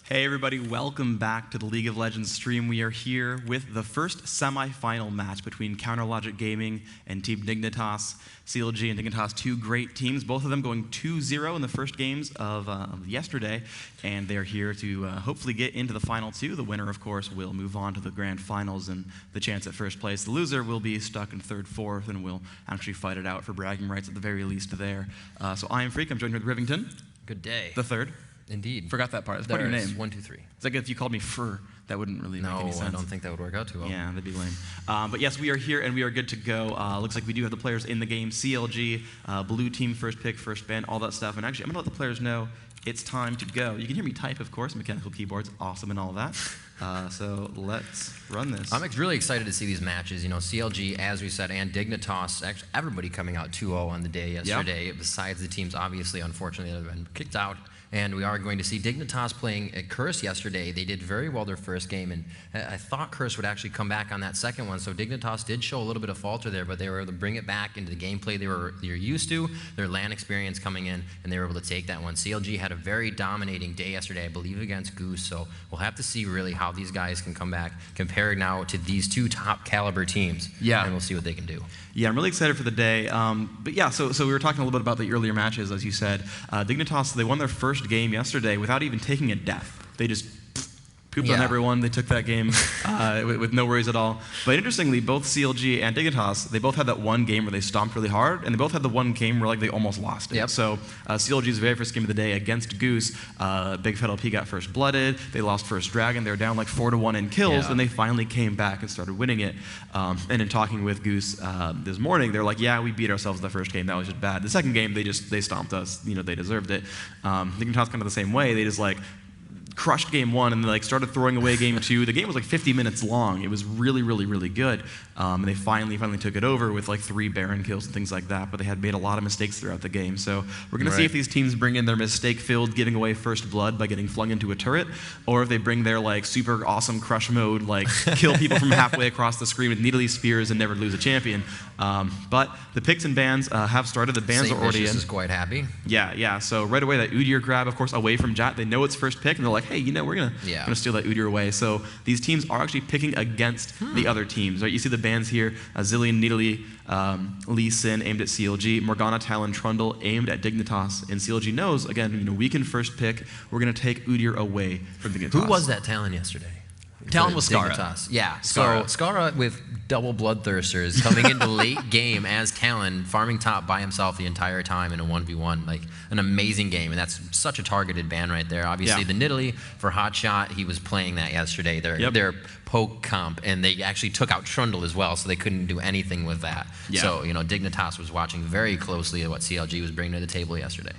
Hey everybody, welcome back to the League of Legends stream. We are here with the first semi-final match between Counterlogic Gaming and Team Dignitas. CLG and Dignitas, two great teams, both of them going 2-0 in the first games of yesterday, and they're here to hopefully get into the final two. The winner, of course, will move on to the grand finals and the chance at first place. The loser will be stuck in third, fourth, and will actually fight it out for bragging rights at the very least there. So I am Freak, I'm joined with Rivington. Good day. The third. Indeed. Forgot that part. That's part of your name. 1, 2, 3. It's like if you called me Fur, that wouldn't really make any sense. No, I don't think that would work out too well. Yeah, that'd be lame. But yes, we are here and we are good to go. Looks like we do have the players in the game. CLG, blue team, first pick, first ban, all that stuff. And actually, I'm going to let the players know it's time to go. You can hear me type, of course. Mechanical keyboards, awesome and all that. So let's run this. I'm really excited to see these matches. You know, CLG, as we said, and Dignitas, actually everybody coming out 2-0 on the day yesterday, besides the teams, obviously, unfortunately, that have been kicked out. And we are going to see Dignitas playing at Curse yesterday. They did very well their first game, and I thought Curse would actually come back on that second one. So Dignitas did show a little bit of falter there, but they were able to bring it back into the gameplay they were used to, their LAN experience coming in, and they were able to take that one. CLG had a very dominating day yesterday, I believe, against Goose. So we'll have to see really how these guys can come back, compared now to these two top caliber teams. Yeah. And we'll see what they can do. Yeah, I'm really excited for the day. But yeah, so we were talking a little bit about the earlier matches, as you said. Dignitas, they won their first game yesterday without even taking a death. They just pooped on everyone. They took that game with no worries at all. But interestingly, both CLG and Dignitas, they both had that one game where they stomped really hard, and they both had the one game where they almost lost it. Yep. So CLG's very first game of the day against Goose, Big Fat LP got first blooded. They lost first dragon. They were down like 4-1 in kills, and they finally came back and started winning it. And in talking with Goose this morning, they're like, yeah, we beat ourselves the first game. That was just bad. The second game, they stomped us. You know, they deserved it. Dignitas kind of the same way. They just crushed game one and they started throwing away game two. The game was 50 minutes long. It was really, really, really good. And they finally took it over with 3 Baron kills and things like that. But they had made a lot of mistakes throughout the game. So we're going to see if these teams bring in their mistake-filled giving away first blood by getting flung into a turret, or if they bring their super awesome crush mode, kill people from halfway across the screen with needly spears and never lose a champion. But the picks and bans have started. The bans are already in. Is quite happy. Yeah. So right away that Udyr grab, of course, away from Jat. They know it's first pick, and they're like, hey, we're gonna steal that Udyr away. So these teams are actually picking against the other teams. Right? You see the bans here: Zillion, Nidalee, Lee Sin aimed at CLG, Morgana, Talon, Trundle aimed at Dignitas. And CLG knows, again, we can first pick. We're gonna take Udyr away from Dignitas. Who was that Talon yesterday? Talon was Skara. Dignitas. Yeah, so Skara with double bloodthirsters coming into late game as Talon, farming top by himself the entire time in a 1v1. An amazing game, and that's such a targeted ban right there. Obviously, the Nidalee for Hotshot, he was playing that yesterday. Their poke comp, and they actually took out Trundle as well, so they couldn't do anything with that. Yeah. So, Dignitas was watching very closely at what CLG was bringing to the table yesterday.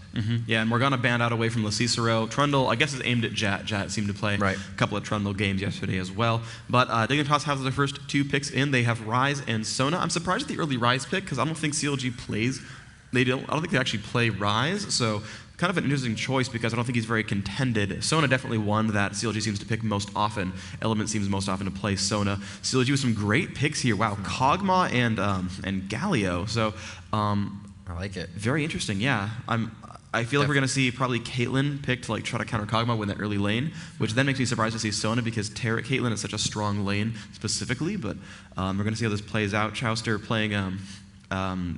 Yeah, and Morgana banned out away from Cicero. Trundle, I guess, is aimed at Jat. Jat seemed to play a couple of Trundle games yesterday as well. But Dignitas has their first 2 picks in. They have Ryze and Sona. I'm surprised at the early Ryze pick, because I don't think CLG plays. I don't think they actually play Ryze, so kind of an interesting choice because I don't think he's very contended. Sona definitely one that CLG seems to pick most often. Element seems most often to play Sona. CLG with some great picks here. Wow, Kog'Maw and Galio. So I like it. Very interesting. Yeah, I feel like we're going to see probably Caitlyn picked to try to counter Kog'Maw with that early lane, which then makes me surprised to see Sona because Turret Caitlyn is such a strong lane specifically. But we're going to see how this plays out. Chowster playing.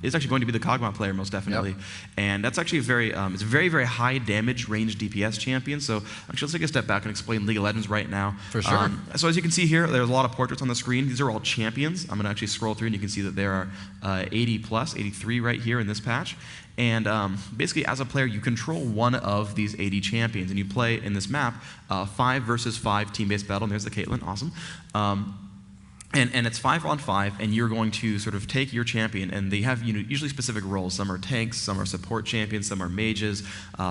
Is actually going to be the Kog'Maw player most definitely, and that's actually it's a very, very high damage range DPS champion. So actually, let's take a step back and explain League of Legends right now. For sure. So as you can see here, there's a lot of portraits on the screen. These are all champions. I'm going to actually scroll through, and you can see that there are 80 plus, 83 right here in this patch. And basically, as a player, you control one of these 80 champions, and you play in this map 5 versus 5 team-based battle. And there's the Caitlyn, awesome. And it's 5-on-5, and you're going to sort of take your champion, and they have usually specific roles. Some are tanks, some are support champions, some are mages,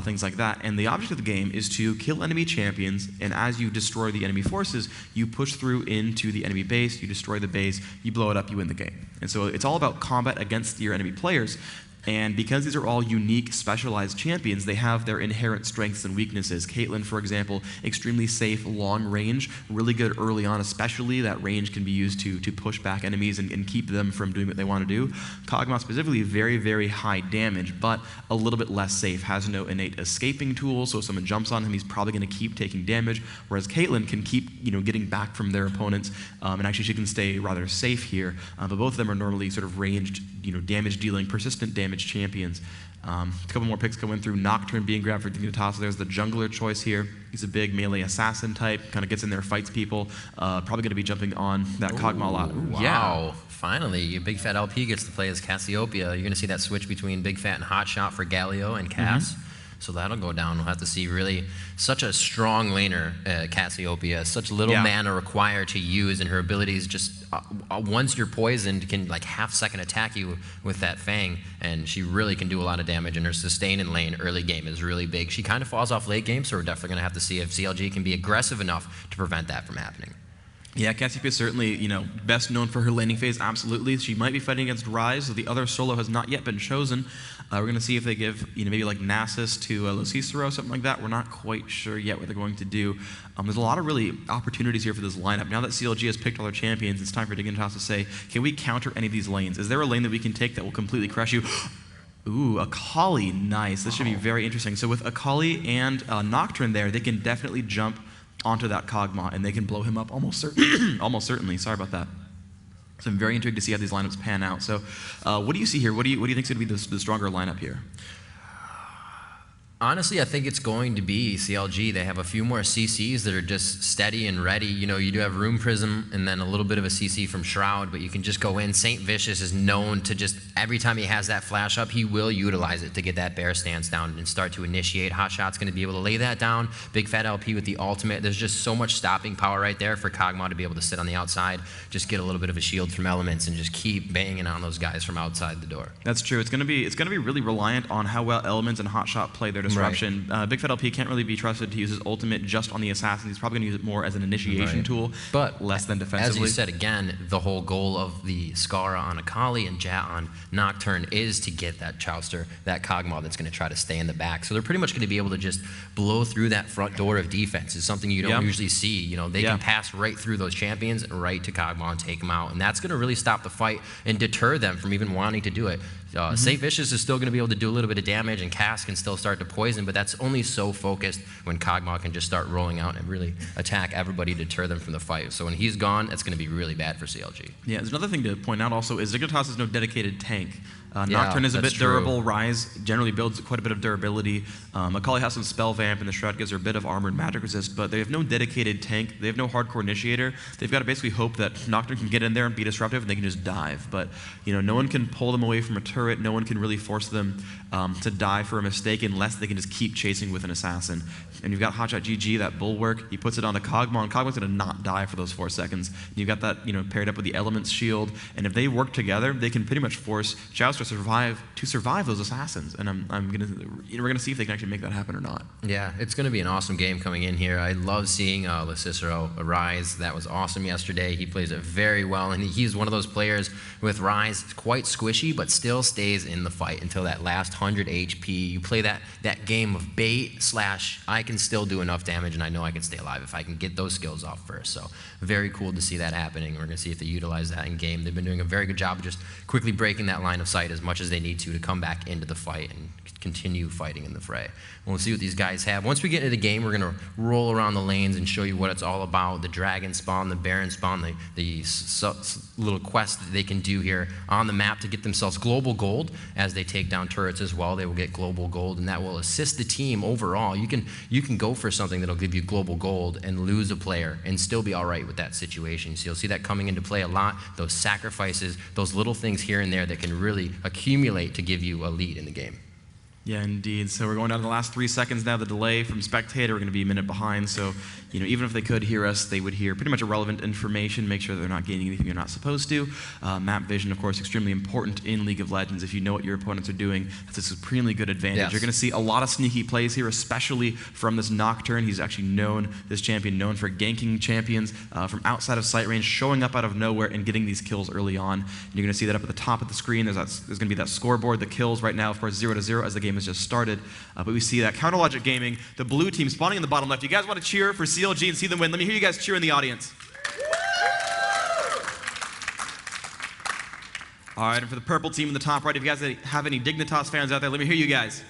things like that. And the object of the game is to kill enemy champions, and as you destroy the enemy forces, you push through into the enemy base, you destroy the base, you blow it up, you win the game. And so it's all about combat against your enemy players. And because these are all unique, specialized champions, they have their inherent strengths and weaknesses. Caitlyn, for example, extremely safe, long range, really good early on especially. That range can be used to push back enemies and keep them from doing what they want to do. Kog'Maw specifically, very, very high damage, but a little bit less safe. Has no innate escaping tool, so if someone jumps on him, he's probably going to keep taking damage, whereas Caitlyn can keep getting back from their opponents, and actually she can stay rather safe here. But both of them are normally sort of ranged, damage-dealing, persistent damage champions. A couple more picks coming through. Nocturne being grabbed for Dignitas. So there's the jungler choice here. He's a big melee assassin type, kind of gets in there, fights people. Probably going to be jumping on that Kog'Maw a lot. Wow. Yeah. Finally, Big Fat LP gets to play as Cassiopeia. You're going to see that switch between Big Fat and Hotshot for Galio and Cass. So that'll go down. We'll have to see really such a strong laner, Cassiopeia, such little mana required to use, and her abilities just, once you're poisoned, can like half-second attack you with that Fang, and she really can do a lot of damage, and her sustain in lane early game is really big. She kind of falls off late game, so we're definitely going to have to see if CLG can be aggressive enough to prevent that from happening. Yeah, Cassiopeia is certainly, best known for her laning phase, absolutely. She might be fighting against Ryze, so the other solo has not yet been chosen. We're going to see if they give, maybe like Nasus to Lucicero, something like that. We're not quite sure yet what they're going to do. There's a lot of really opportunities here for this lineup. Now that CLG has picked all their champions, it's time for Dignitas to say, can we counter any of these lanes? Is there a lane that we can take that will completely crush you? Ooh, Akali, nice. This should be very interesting. So with Akali and Nocturne there, they can definitely jump onto that Kog'Maw, and they can blow him up almost certainly. Sorry about that. So I'm very intrigued to see how these lineups pan out. So what do you see here? What do you think is going to be the stronger lineup here? Honestly, I think it's going to be CLG. They have a few more CCs that are just steady and ready. You do have Room Prism and then a little bit of a CC from Shroud, but you can just go in. Saint Vicious is known to just, every time he has that flash up, he will utilize it to get that bear stance down and start to initiate. Hotshot's going to be able to lay that down. Big Fat LP with the ultimate. There's just so much stopping power right there for Kog'Maw to be able to sit on the outside, just get a little bit of a shield from elements, and just keep banging on those guys from outside the door. That's true. It's going to be really reliant on how well elements and Hotshot play their disruption. Right. Big Fat LP can't really be trusted to use his ultimate just on the assassins. He's probably going to use it more as an initiation tool, but less than defensively. As you said, again, the whole goal of the Skara on Akali and Jat on Nocturne is to get that Chouster, that Kog'Maw that's going to try to stay in the back. So they're pretty much going to be able to just blow through that front door of defense. It's something you don't usually see. They can pass right through those champions and right to Kog'Maw and take them out. And that's going to really stop the fight and deter them from even wanting to do it. Saint Vicious is still going to be able to do a little bit of damage, and Cass can still start to poison, but that's only so focused when Kog'Maw can just start rolling out and really attack everybody to deter them from the fight. So when he's gone, that's going to be really bad for CLG. Yeah, there's another thing to point out also is Dignitas has no dedicated tank. Nocturne is a bit durable. Ryze generally builds quite a bit of durability. Akali has some spell vamp, and the Shroud gives her a bit of armor and magic resist, but they have no dedicated tank. They have no hardcore initiator. They've got to basically hope that Nocturne can get in there and be disruptive, and they can just dive. But no one can pull them away from a turret. No one can really force them to die for a mistake unless they can just keep chasing with an assassin. And you've got Hotshot GG, that bulwark. He puts it on a Kog'Maw, and Kog'Maw's going to not die for those 4 seconds. And you've got that paired up with the Elements shield, and if they work together, they can pretty much force Joust to survive those assassins. And we're gonna see if they can actually make that happen or not. Yeah, it's gonna be an awesome game coming in here. I love seeing Lucicero Ryze. That was awesome yesterday. He plays it very well, and he's one of those players with Ryze, quite squishy, but still stays in the fight until that last 100 HP. You play that game of bait / I can still do enough damage, and I know I can stay alive if I can get those skills off first. So very cool to see that happening. We're gonna see if they utilize that in game. They've been doing a very good job of just quickly breaking that line of sight as much as they need to come back into the fight and continue fighting in the fray. We'll see what these guys have. Once we get into the game, we're going to roll around the lanes and show you what it's all about. The dragon spawn, the baron spawn, the little quests that they can do here on the map to get themselves global gold. As they take down turrets as well, they will get global gold, and that will assist the team overall. You can go for something that'll give you global gold and lose a player and still be all right with that situation. So you'll see that coming into play a lot, those sacrifices, those little things here and there that can really accumulate to give you a lead in the game. Yeah, indeed. So we're going down to the last 3 seconds now. The delay from spectator, we're going to be a minute behind. So, even if they could hear us, they would hear pretty much irrelevant information. Make sure they're not gaining anything they're not supposed to. Map vision, of course, extremely important in League of Legends. If you know what your opponents are doing, that's a supremely good advantage. Yes. You're going to see a lot of sneaky plays here, especially from this Nocturne. He's actually this champion, known for ganking champions from outside of sight range, showing up out of nowhere and getting these kills early on. And you're going to see that up at the top of the screen. There's going to be that scoreboard, the kills right now, of course, 0-0 as the game has just started. But we see that Counterlogic Gaming, the blue team spawning in the bottom left. You guys want to cheer for CLG and see them win? Let me hear you guys cheer in the audience. All right, and for the purple team in the top right, if you guys have any Dignitas fans out there, let me hear you guys.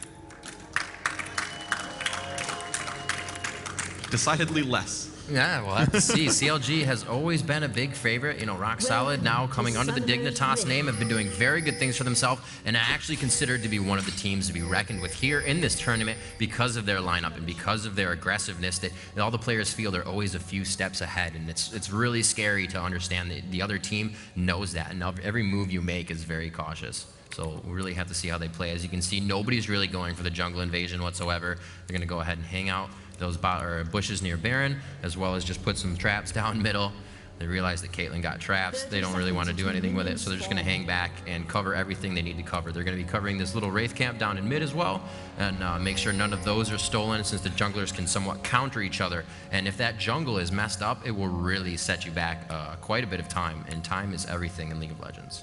Decidedly less. Yeah, we'll have to see. CLG has always been a big favorite. Rock Solid now coming under the Dignitas name have been doing very good things for themselves and are actually considered to be one of the teams to be reckoned with here in this tournament because of their lineup and because of their aggressiveness that all the players feel they're always a few steps ahead, and it's really scary to understand that the other team knows that, and every move you make is very cautious. So we really have to see how they play. As you can see, nobody's really going for the jungle invasion whatsoever. They're going to go ahead and hang out those bushes near Baron, as well as just put some traps down middle. They realize that Caitlyn got traps. They don't really want to do anything with it, so they're just going to hang back and cover everything they need to cover. They're going to be covering this little Wraith camp down in mid as well, and make sure none of those are stolen, since the junglers can somewhat counter each other. And if that jungle is messed up, it will really set you back quite a bit of time, and time is everything in League of Legends.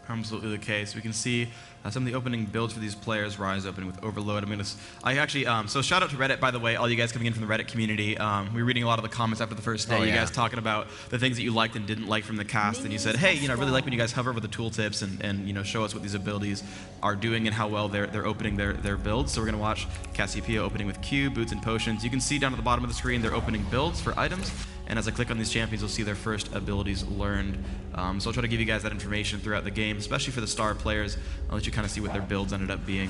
Absolutely the case. We can see some of the opening builds for these players. Rise opening with Overload. So shout out to Reddit, by the way, all you guys coming in from the Reddit community. We were reading a lot of the comments after the first day. You guys talking about the things that you liked and didn't like from the cast, and you said, hey, I really like when you guys hover over the tooltips and show us what these abilities are doing and how well they're opening their builds. So we're gonna watch Cassiopeia opening with Q, boots, and potions. You can see down at the bottom of the screen they're opening builds for items. And as I click on these champions, you'll see their first abilities learned. So I'll try to give you guys that information throughout the game, especially for the star players. I'll let you kind of see what their builds ended up being.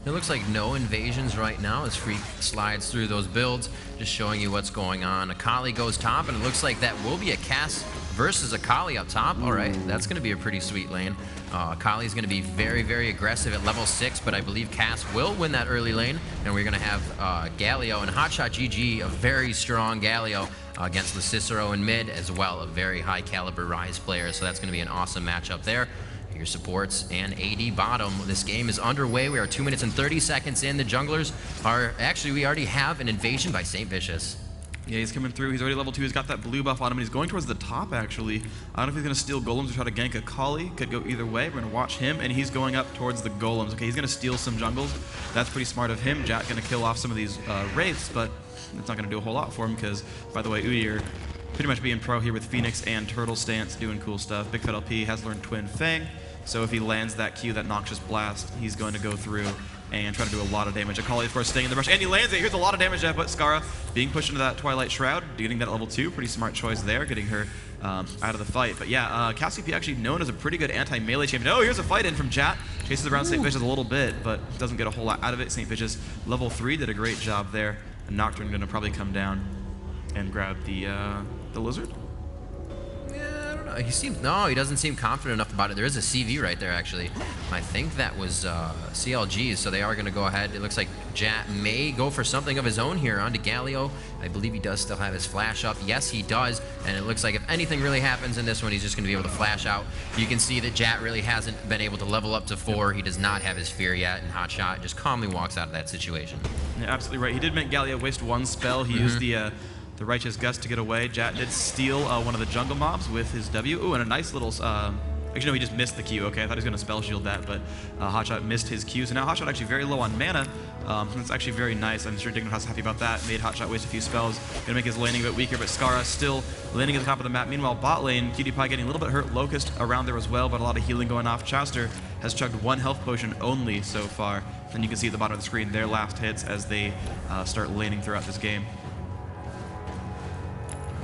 It looks like no invasions right now as Freak slides through those builds, just showing you what's going on. Akali goes top, and it looks like that will be a Cass versus Akali up top. All right, that's going to be a pretty sweet lane. Akali is going to be very, very aggressive at level 6, but I believe Cass will win that early lane, and we're going to have Galio and Hotshot GG, a very strong Galio against the Cicero in mid, as well, a very high caliber Rise player, so that's going to be an awesome matchup there. Your supports and AD bottom. This game is underway. We are 2 minutes and 30 seconds in. The junglers are, actually, we already have an invasion by St. Vicious. Yeah, he's coming through. He's already level 2. He's got that blue buff on him, and he's going towards the top, actually. I don't know if he's going to steal golems or try to gank Akali. Could go either way. We're going to watch him, and he's going up towards the golems. Okay, he's going to steal some jungles. That's pretty smart of him. Jack going to kill off some of these wraiths, but it's not going to do a whole lot for him because, by the way, Udyr pretty much being pro here with Phoenix and Turtle Stance, doing cool stuff. Big Fat LP has learned Twin Fang, so if he lands that Q, that Noxious Blast, he's going to go through and try to do a lot of damage. Akali, of course, staying in the rush, and he lands it. Here's a lot of damage, but Skara being pushed into that Twilight Shroud, getting that at level 2. Pretty smart choice there, getting her out of the fight. But yeah, Cassiopeia actually known as a pretty good anti-melee champion. Oh, here's a fight in from Jat. Chases around St. Vicious a little bit, but doesn't get a whole lot out of it. St. Vicious, level 3, did a great job there. And Nocturne going to probably come down and grab the lizard. He doesn't seem confident enough about it. There is a CV right there, actually. I think that was CLG, so they are going to go ahead. It looks like Jat may go for something of his own here onto Galio. I believe he does still have his flash up. Yes, he does, and it looks like if anything really happens in this one, he's just going to be able to flash out. You can see that Jat really hasn't been able to level up to 4. He does not have his fear yet, and Hotshot just calmly walks out of that situation. Yeah, absolutely right. He did make Galio waste one spell. He used the Righteous Gust to get away. Jat did steal one of the jungle mobs with his W. Ooh, and a nice little... actually, no, he just missed the Q. Okay, I thought he was going to spell shield that, but Hotshot missed his Q. So now Hotshot actually very low on mana. That's actually very nice. I'm sure Dignitas is happy about that. Made Hotshot waste a few spells. Going to make his laning a bit weaker, but Skara still landing at the top of the map. Meanwhile, bot lane, Cutie Pie getting a little bit hurt. Locust around there as well, but a lot of healing going off. Chowster has chugged 1 health potion only so far. And you can see at the bottom of the screen their last hits as they start laning throughout this game.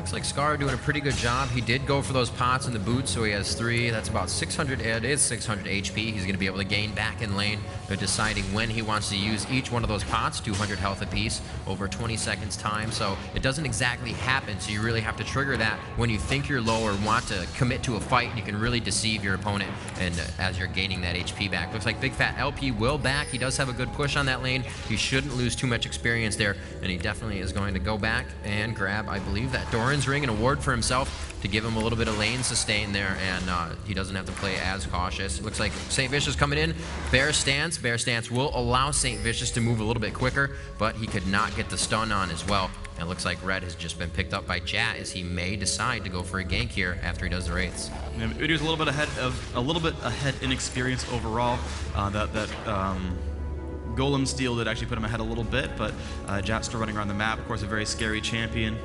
Looks like Scar doing a pretty good job. He did go for those pots in the boots, so he has 3. That's about 600. It is 600 HP. He's going to be able to gain back in lane. They're deciding when he wants to use each one of those pots, 200 health apiece, over 20 seconds time. So it doesn't exactly happen, so you really have to trigger that when you think you're low or want to commit to a fight. You can really deceive your opponent and as you're gaining that HP back. Looks like Big Fat LP will back. He does have a good push on that lane. He shouldn't lose too much experience there, and he definitely is going to go back and grab, I believe, that Doran's Ring, an award for himself to give him a little bit of lane sustain there, and he doesn't have to play as cautious. It looks like St. Vicious coming in. Bear Stance. Bear Stance will allow St. Vicious to move a little bit quicker, but he could not get the stun on as well. And it looks like Red has just been picked up by Jat, as he may decide to go for a gank here after he does the wraiths. Yeah, Udyr's a little bit ahead in experience overall. That Golem steal did actually put him ahead a little bit, but Jat's still running around the map. Of course, a very scary champion.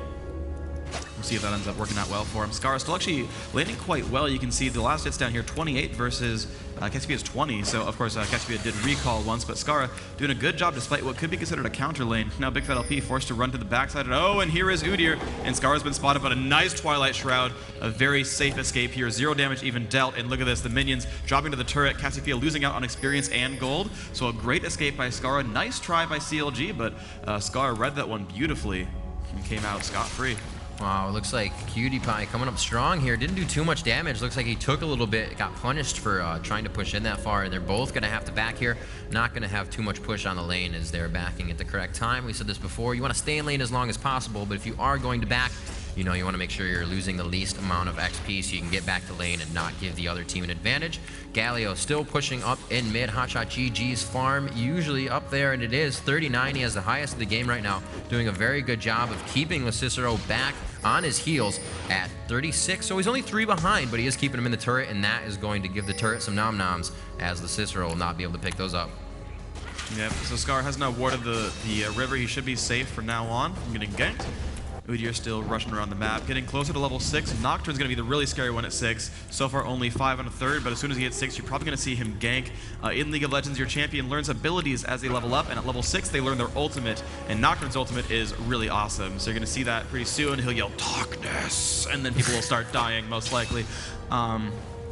We'll see if that ends up working out well for him. Scar still actually landing quite well. You can see the last hits down here, 28 versus Cassiopeia's 20. So, of course, Cassiopeia did recall once, but Scar doing a good job despite what could be considered a counter lane. Now, Big Fat LP forced to run to the backside. And here is Udyr, and Scar has been spotted, but a nice Twilight Shroud. A very safe escape here. 0 damage even dealt, and look at this. The minions dropping to the turret. Cassiopeia losing out on experience and gold. So a great escape by Scar. Nice try by CLG, but Scar read that one beautifully and came out scot-free. Wow, it looks like Cutie Pie coming up strong here. Didn't do too much damage. Looks like he took a little bit, got punished for trying to push in that far, and they're both going to have to back here. Not going to have too much push on the lane as they're backing at the correct time. We said this before. You want to stay in lane as long as possible, but if you are going to back, you know, you want to make sure you're losing the least amount of XP so you can get back to lane and not give the other team an advantage. Galio still pushing up in mid. Hotshot GG's farm usually up there, and it is 39. He has the highest of the game right now, doing a very good job of keeping the Cicero back on his heels at 36. So he's only 3 behind, but he is keeping him in the turret, and that is going to give the turret some nom-noms, as the Cicero will not be able to pick those up. Yep, so Scar has now warded the river. He should be safe from now on from getting ganked. Udyr still rushing around the map, getting closer to level 6. Nocturne's going to be the really scary one at 6. So far only 5 1/3, but as soon as he hits 6, you're probably going to see him gank. In League of Legends, your champion learns abilities as they level up, and at level 6, they learn their ultimate, and Nocturne's ultimate is really awesome. So you're going to see that pretty soon. He'll yell, "Darkness!" and then people will start dying, most likely.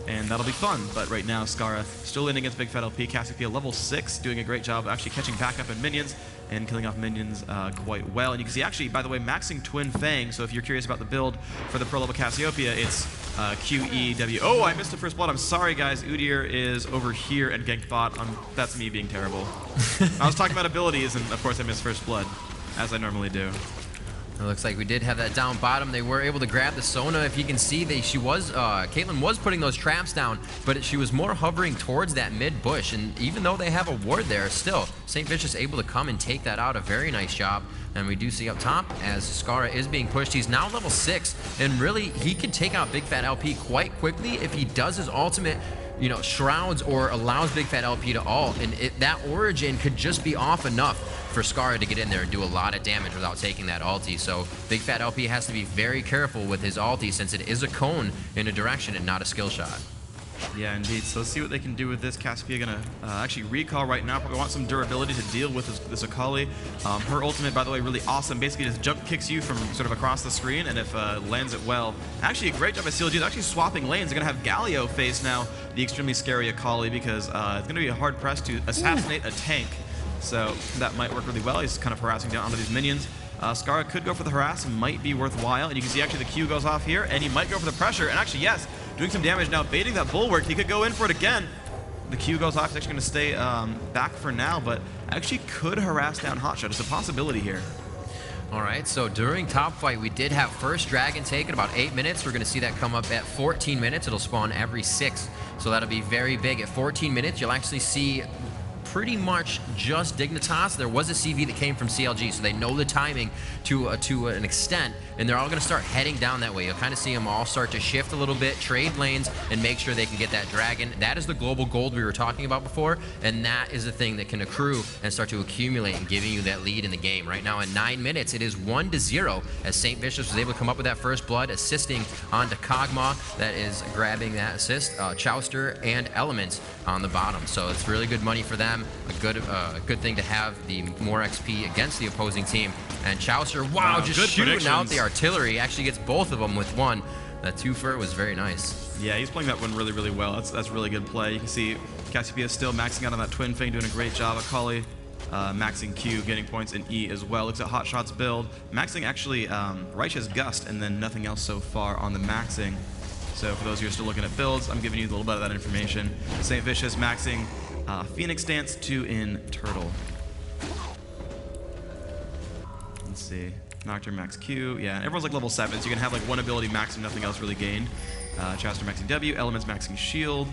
And that'll be fun. But right now, Scara still in against Big Fat LP. Cassiopeia level 6, doing a great job actually catching back up in minions and killing off minions quite well. And you can see actually, by the way, maxing Twin Fang. So if you're curious about the build for the pro level Cassiopeia, it's QEW. Oh, I missed the first blood. I'm sorry, guys. Udyr is over here and ganked bot. That's me being terrible. I was talking about abilities, and of course I missed first blood, as I normally do. It looks like we did have that down bottom. They were able to grab the Sona. If you can see, Caitlyn was putting those traps down, but she was more hovering towards that mid bush. And even though they have a ward there, still, St. Vicious able to come and take that out. A very nice job. And we do see up top, as Scara is being pushed, he's now level 6, and really, he can take out Big Fat LP quite quickly if he does his ultimate, you know, shrouds or allows Big Fat LP to ult, and that origin could just be off enough for Scara to get in there and do a lot of damage without taking that ulti. So Big Fat LP has to be very careful with his ulti, since it is a cone in a direction and not a skill shot. Yeah, indeed. So let's see what they can do with this. Cassiopeia gonna actually recall right now. Probably want some durability to deal with this Akali. Her ultimate, by the way, really awesome. Basically just jump kicks you from sort of across the screen, and if lands it well. Actually, a great job by CLG. They're actually swapping lanes. They're gonna have Galio face now the extremely scary Akali, because it's gonna be a hard press to assassinate a tank. So that might work really well. He's kind of harassing down onto these minions. Scara could go for the harass, might be worthwhile. And you can see actually the Q goes off here, and he might go for the pressure. And actually, yes, doing some damage now, baiting that bulwark. He could go in for it again. The Q goes off. He's actually going to stay back for now, but actually could harass down Hotshot. It's a possibility here. All right, so during top fight, we did have first dragon take in about 8 minutes. We're going to see that come up at 14 minutes. It'll spawn every 6, so that'll be very big. At 14 minutes, you'll actually see pretty much just Dignitas. There was a CV that came from CLG, so they know the timing to an extent, and they're all going to start heading down that way. You'll kind of see them all start to shift a little bit, trade lanes, and make sure they can get that dragon. That is the global gold we were talking about before, and that is the thing that can accrue and start to accumulate and giving you that lead in the game. Right now, in 9 minutes, it is 1-0 as St. Vicious was able to come up with that first blood, assisting onto Kog'Maw. That is grabbing that assist. Chowster and Elements on the bottom, so it's really good money for them. a good thing to have the more XP against the opposing team. And Chowster, wow, just shooting out the artillery. Actually gets both of them with one. That two-fer was very nice. Yeah, he's playing that one really, really well. That's really good play. You can see Cassiopeia still maxing out on that twin fang, doing a great job. Akali maxing Q, getting points in E as well. Looks at Hotshot's build. Maxing actually Reich's Gust and then nothing else so far on the maxing. So for those of you who are still looking at builds, I'm giving you a little bit of that information. St. Vicious maxing Phoenix Dance 2 in Turtle. Let's see. Nocturne max Q. Yeah, everyone's like level 7, so you can have like one ability max and nothing else really gained. Chowster maxing W, Elements maxing Shield.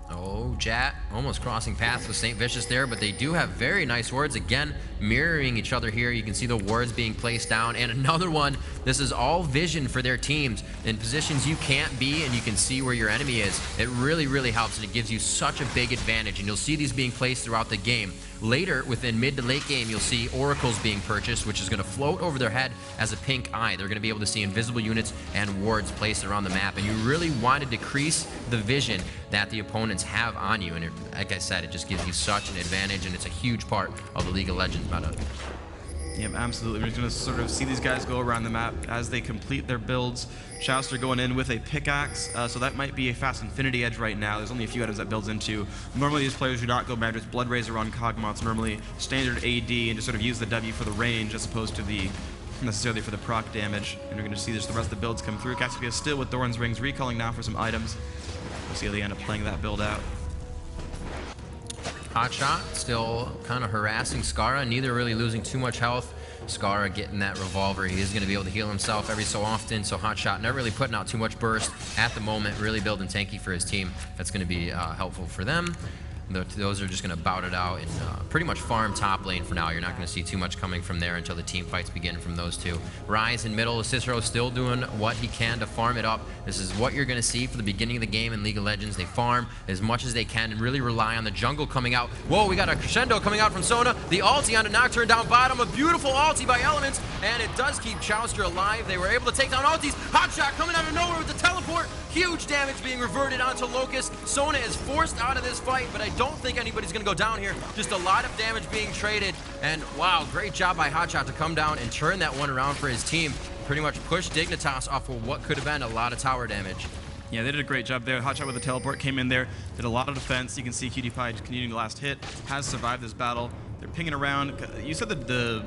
Oh, Jat almost crossing paths with St. Vicious there, but they do have very nice wards. Again, mirroring each other here. You can see the wards being placed down. And another one, this is all vision for their teams in positions you can't be, and you can see where your enemy is. It really, really helps, and it gives you such a big advantage. And you'll see these being placed throughout the game. Later, within mid to late game, you'll see oracles being purchased, which is going to float over their head as a pink eye. They're going to be able to see invisible units and wards placed around the map, and you really want to decrease the vision that the opponents have on you. And it, like I said, it just gives you such an advantage, and it's a huge part of the League of Legends meta. Yep, absolutely. We're just going to sort of see these guys go around the map as they complete their builds. Chowster going in with a pickaxe, so that might be a fast Infinity Edge right now. There's only a few items that builds into. Normally these players do not go Madras Blood Razor on Cogmoths, normally standard AD, and just sort of use the W for the range as opposed to the necessarily for the proc damage. And we're going to see just the rest of the builds come through. Cassiopeia still with Thorn's Rings, recalling now for some items. We'll see how they end up playing that build out. Hotshot still kind of harassing Skara, neither really losing too much health. Skara getting that revolver, he is going to be able to heal himself every so often, so Hotshot never really putting out too much burst at the moment, really building tanky for his team. That's going to be helpful for them. Those are just going to bout it out and pretty much farm top lane for now. You're not going to see too much coming from there until the team fights begin from those two. Rise in middle, Cicero still doing what he can to farm it up. This is what you're going to see for the beginning of the game in League of Legends. They farm as much as they can and really rely on the jungle coming out. Whoa, we got a crescendo coming out from Sona. The ulti onto Nocturne down bottom. A beautiful ulti by Elements, and it does keep Chowster alive. They were able to take down ultis. Hotshot coming out of nowhere with the teleport. Huge damage being reverted onto Locust. Sona is forced out of this fight, but I don't think anybody's going to go down here. Just a lot of damage being traded. And wow, great job by Hotshot to come down and turn that one around for his team. Pretty much pushed Dignitas off of what could have been a lot of tower damage. Yeah, they did a great job there. Hotshot with the teleport came in there, did a lot of defense. You can see Cutie Pie continuing the last hit, has survived this battle. They're pinging around. You said that the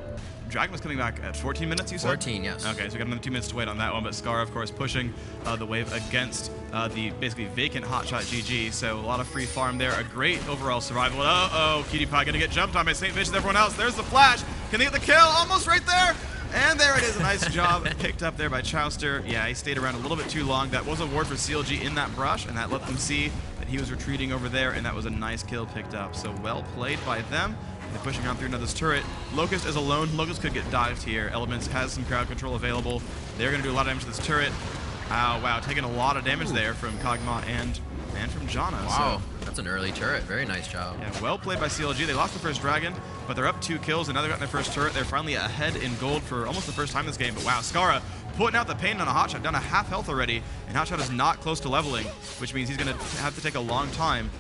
Dragon was coming back at 14 minutes, you said? 14, yes. Okay, so we got another 2 minutes to wait on that one, but Skara, of course, pushing the wave against the basically vacant Hotshot GG, so a lot of free farm there. A great overall survival. Uh-oh, Cutie Pie gonna get jumped on by St. Vicious, everyone else. There's the flash. Can they get the kill? Almost right there. And there it is, a nice job picked up there by Chowster. Yeah, he stayed around a little bit too long. That was a ward for CLG in that brush, and that let them see that he was retreating over there, and that was a nice kill picked up. So well played by them. They're pushing on through another turret. Locust is alone. Locust could get dived here. Elements has some crowd control available. They're going to do a lot of damage to this turret. Wow, taking a lot of damage there from Kog'Maw and from Janna. Wow, so, that's an early turret. Very nice job. Yeah, well played by CLG. They lost the first dragon, but they're up 2 kills, and now they've gotten their first turret. They're finally ahead in gold for almost the first time this game. But wow, Skara putting out the pain on a Hotshot, down to half health already, and Hotshot is not close to leveling, which means he's going to have to take a long time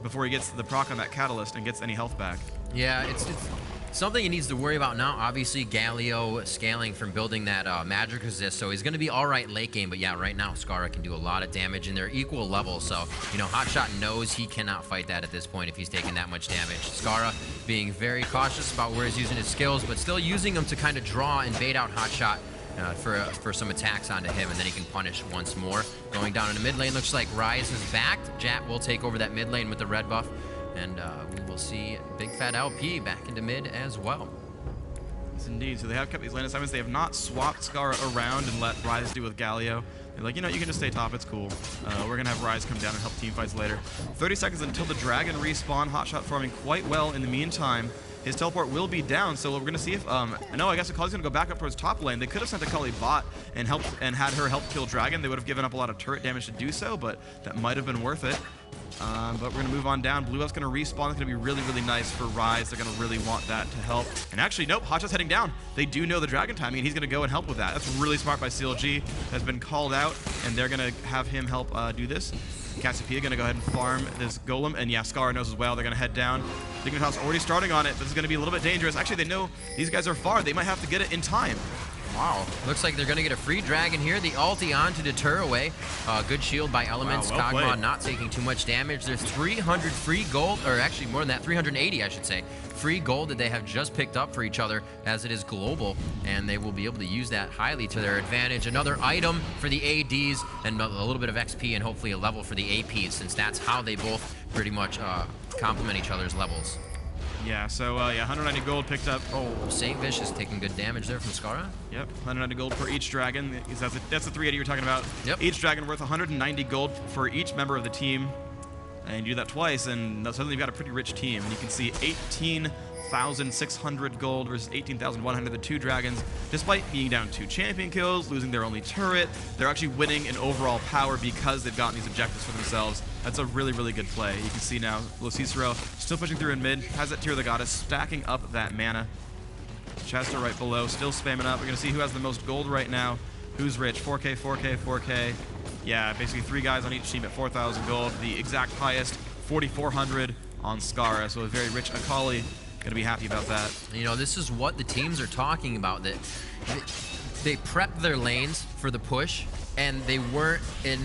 before he gets the proc on that catalyst and gets any health back. Yeah, it's something he needs to worry about now. Obviously, Galio scaling from building that magic resist, so he's going to be all right late game. But yeah, right now, Skara can do a lot of damage, and they're equal levels. So, you know, Hotshot knows he cannot fight that at this point if he's taking that much damage. Skara being very cautious about where he's using his skills, but still using them to kind of draw and bait out Hotshot for some attacks onto him, and then he can punish once more. Going down in the mid lane, looks like Rise is back. Jat will take over that mid lane with the red buff. And we will see Big Fat LP back into mid as well. Yes, indeed. So they have kept these lane assignments. They have not swapped Skara around and let Rise do with Galio. They're like, you know, you can just stay top. It's cool. We're going to have Rise come down and help team fights later. 30 seconds until the Dragon respawn. Hotshot farming quite well in the meantime. His teleport will be down, so we're going to see if... no, I guess Akali's going to go back up towards top lane. They could have sent Akali bot and had her help kill Dragon. They would have given up a lot of turret damage to do so, but that might have been worth it. But we're going to move on down. Blue Elf's going to respawn. It's going to be really, really nice for Rise. They're going to really want that to help. And actually, nope, Hotshot's heading down. They do know the Dragon timing, and he's going to go and help with that. That's really smart by CLG. Has been called out, and they're going to have him help do this. Cassiopeia going to go ahead and farm this Golem, and yeah, Scar knows as well. They're going to head down. Dignitas already starting on it. This is going to be a little bit dangerous. Actually, they know these guys are far. They might have to get it in time. Wow. Looks like they're going to get a free dragon here. The ulti on to deter away. Good shield by Elements. Wow, well Kog'Maw not taking too much damage. There's 300 free gold, or actually more than that, 380, I should say. Free gold that they have just picked up for each other as it is global, and they will be able to use that highly to their advantage. Another item for the ADs and a little bit of XP and hopefully a level for the APs, since that's how they both pretty much complement each other's levels. Yeah, so yeah, 190 gold picked up. Oh, St. Vicious taking good damage there from Skara. Yep, 190 gold for each dragon. That's the 380 you're talking about. Yep. Each dragon worth 190 gold for each member of the team. And you do that twice, and suddenly you've got a pretty rich team. And you can see 18,600 gold versus 18,100, the two dragons. Despite being down 2 champion kills, losing their only turret, they're actually winning in overall power because they've gotten these objectives for themselves. That's a really, really good play. You can see now, Lo Cicero still pushing through in mid, has that Tear of the Goddess, stacking up that mana. Chester right below, still spamming up. We're going to see who has the most gold right now. Who's rich? 4K, 4K, 4K. Yeah, basically 3 guys on each team at 4,000 gold. The exact highest, 4,400 on Skara. So a very rich Akali. Going to be happy about that. You know, this is what the teams are talking about, that they prepped their lanes for the push, and they weren't in